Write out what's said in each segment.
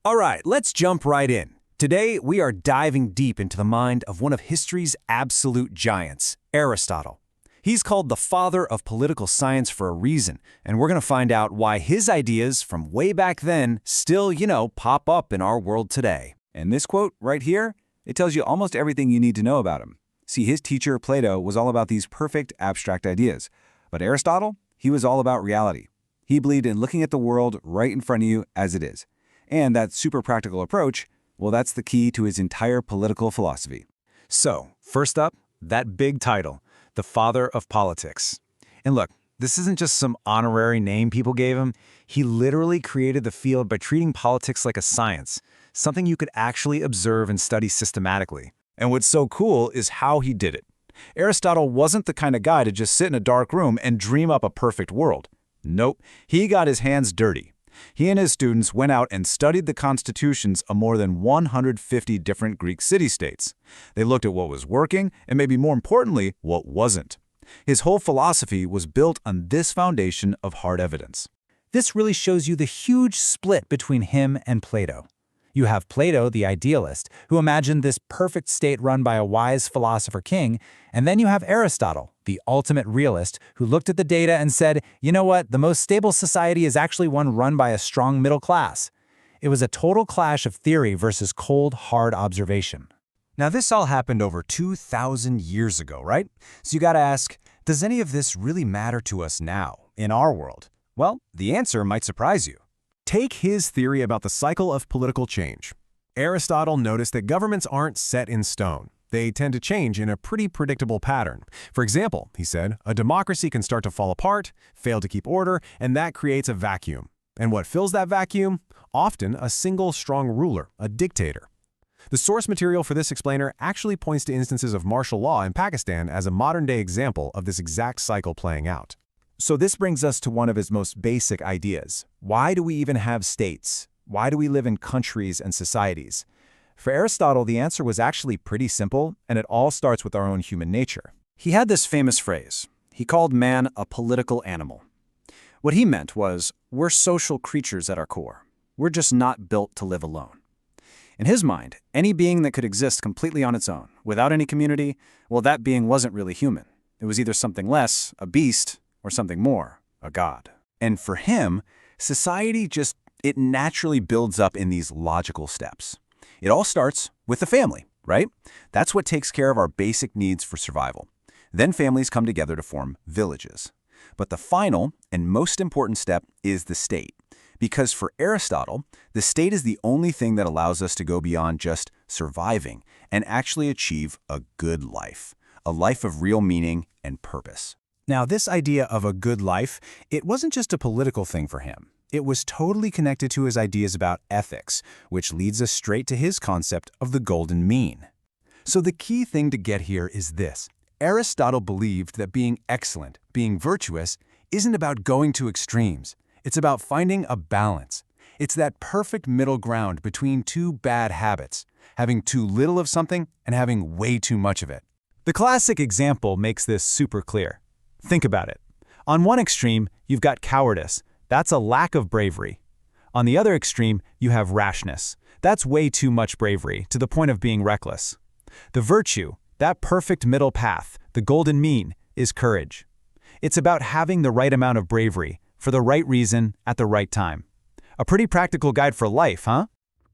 All right, let's jump right in. Today, we are diving deep into the mind of one of history's absolute giants, Aristotle. He's called the father of political science for a reason, and we're going to find out why his ideas from way back then still, pop up in our world today. And this quote right here, it tells you almost everything you need to know about him. See, his teacher, Plato, was all about these perfect abstract ideas. But Aristotle, he was all about reality. He believed in looking at the world right in front of you as it is. And that super practical approach, well, that's the key to his entire political philosophy. So, first up, that big title, the father of politics. And look, this isn't just some honorary name people gave him. He literally created the field by treating politics like a science, something you could actually observe and study systematically. And what's so cool is how he did it. Aristotle wasn't the kind of guy to just sit in a dark room and dream up a perfect world. Nope, he got his hands dirty. He and his students went out and studied the constitutions of more than 150 different Greek city-states. They looked at what was working and, maybe more importantly, what wasn't. His whole philosophy was built on this foundation of hard evidence. This really shows you the huge split between him and Plato. You have Plato, the idealist, who imagined this perfect state run by a wise philosopher king, and then you have Aristotle, the ultimate realist, who looked at the data and said, you know what, the most stable society is actually one run by a strong middle class. It was a total clash of theory versus cold, hard observation. Now, this all happened over 2,000 years ago, right? So you gotta ask, does any of this really matter to us now, in our world? Well, the answer might surprise you. Take his theory about the cycle of political change. Aristotle noticed that governments aren't set in stone. They tend to change in a pretty predictable pattern. For example, he said, a democracy can start to fall apart, fail to keep order, and that creates a vacuum. And what fills that vacuum? Often a single strong ruler, a dictator. The source material for this explainer actually points to instances of martial law in Pakistan as a modern-day example of this exact cycle playing out. So this brings us to one of his most basic ideas. Why do we even have states? Why do we live in countries and societies? For Aristotle, the answer was actually pretty simple, and it all starts with our own human nature. He had this famous phrase. He called man a political animal. What he meant was, we're social creatures at our core. We're just not built to live alone. In his mind, any being that could exist completely on its own, without any community, well, that being wasn't really human. It was either something less, a beast, or something more, a god. And for him, society it naturally builds up in these logical steps. It all starts with the family, right? That's what takes care of our basic needs for survival. Then families come together to form villages. But the final and most important step is the state. Because for Aristotle, the state is the only thing that allows us to go beyond just surviving and actually achieve a good life, a life of real meaning and purpose. Now, this idea of a good life, it wasn't just a political thing for him. It was totally connected to his ideas about ethics, which leads us straight to his concept of the golden mean. So the key thing to get here is this. Aristotle believed that being excellent, being virtuous, isn't about going to extremes. It's about finding a balance. It's that perfect middle ground between two bad habits, having too little of something and having way too much of it. The classic example makes this super clear. Think about it. On one extreme, you've got cowardice. That's a lack of bravery. On the other extreme, you have rashness. That's way too much bravery, to the point of being reckless. The virtue, that perfect middle path, the golden mean, is courage. It's about having the right amount of bravery, for the right reason, at the right time. A pretty practical guide for life, huh?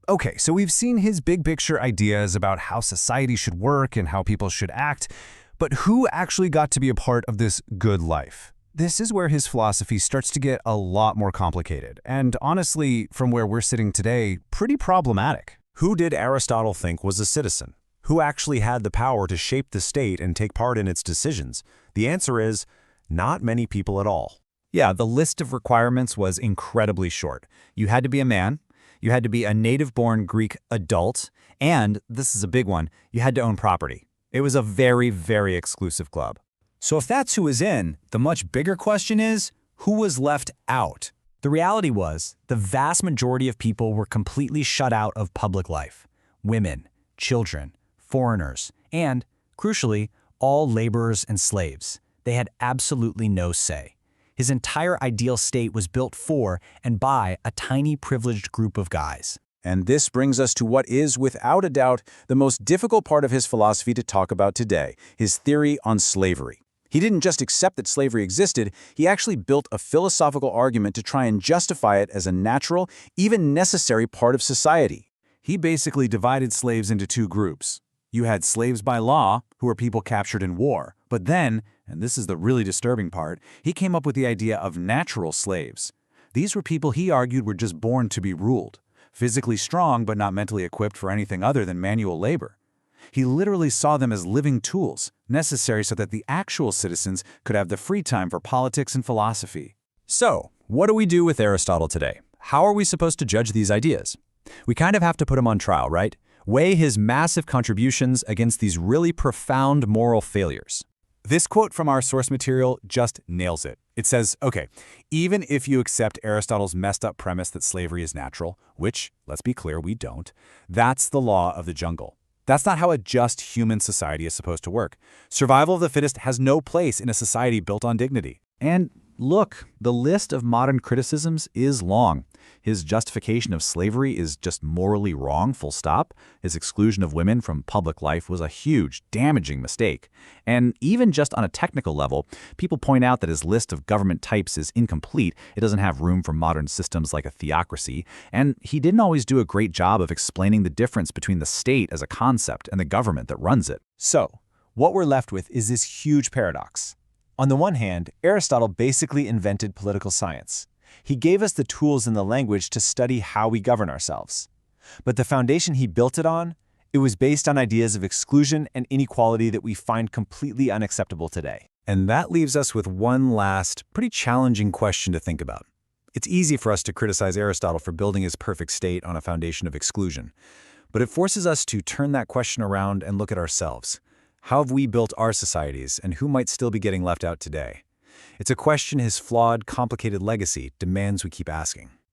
Okay, so we've seen his big picture ideas about how society should work and how people should act, but who actually got to be a part of this good life? This is where his philosophy starts to get a lot more complicated, and honestly, from where we're sitting today, pretty problematic. Who did Aristotle think was a citizen? Who actually had the power to shape the state and take part in its decisions? The answer is, not many people at all. Yeah, the list of requirements was incredibly short. You had to be a man, you had to be a native-born Greek adult, and, this is a big one, you had to own property. It was a very, very exclusive club. So if that's who was in, the much bigger question is, who was left out? The reality was, the vast majority of people were completely shut out of public life. Women, children, foreigners, and, crucially, all laborers and slaves. They had absolutely no say. His entire ideal state was built for and by a tiny privileged group of guys. And this brings us to what is, without a doubt, the most difficult part of his philosophy to talk about today, his theory on slavery. He didn't just accept that slavery existed, he actually built a philosophical argument to try and justify it as a natural, even necessary part of society. He basically divided slaves into two groups. You had slaves by law, who were people captured in war. But then, and this is the really disturbing part, he came up with the idea of natural slaves. These were people he argued were just born to be ruled, physically strong but not mentally equipped for anything other than manual labor. He literally saw them as living tools, necessary so that the actual citizens could have the free time for politics and philosophy. So, what do we do with Aristotle today? How are we supposed to judge these ideas? We kind of have to put him on trial, right? Weigh his massive contributions against these really profound moral failures. This quote from our source material just nails it. It says, okay, even if you accept Aristotle's messed up premise that slavery is natural, which, let's be clear, we don't, that's the law of the jungle. That's not how a just human society is supposed to work. Survival of the fittest has no place in a society built on dignity. And look, the list of modern criticisms is long. His justification of slavery is just morally wrong, full stop. His exclusion of women from public life was a huge, damaging mistake. And even just on a technical level, people point out that his list of government types is incomplete. It doesn't have room for modern systems like a theocracy. And he didn't always do a great job of explaining the difference between the state as a concept and the government that runs it. So, what we're left with is this huge paradox. On the one hand, Aristotle basically invented political science. He gave us the tools and the language to study how we govern ourselves. But the foundation he built it on, it was based on ideas of exclusion and inequality that we find completely unacceptable today. And that leaves us with one last, pretty challenging question to think about. It's easy for us to criticize Aristotle for building his perfect state on a foundation of exclusion. But it forces us to turn that question around and look at ourselves. How have we built our societies, and who might still be getting left out today? It's a question his flawed, complicated legacy demands we keep asking.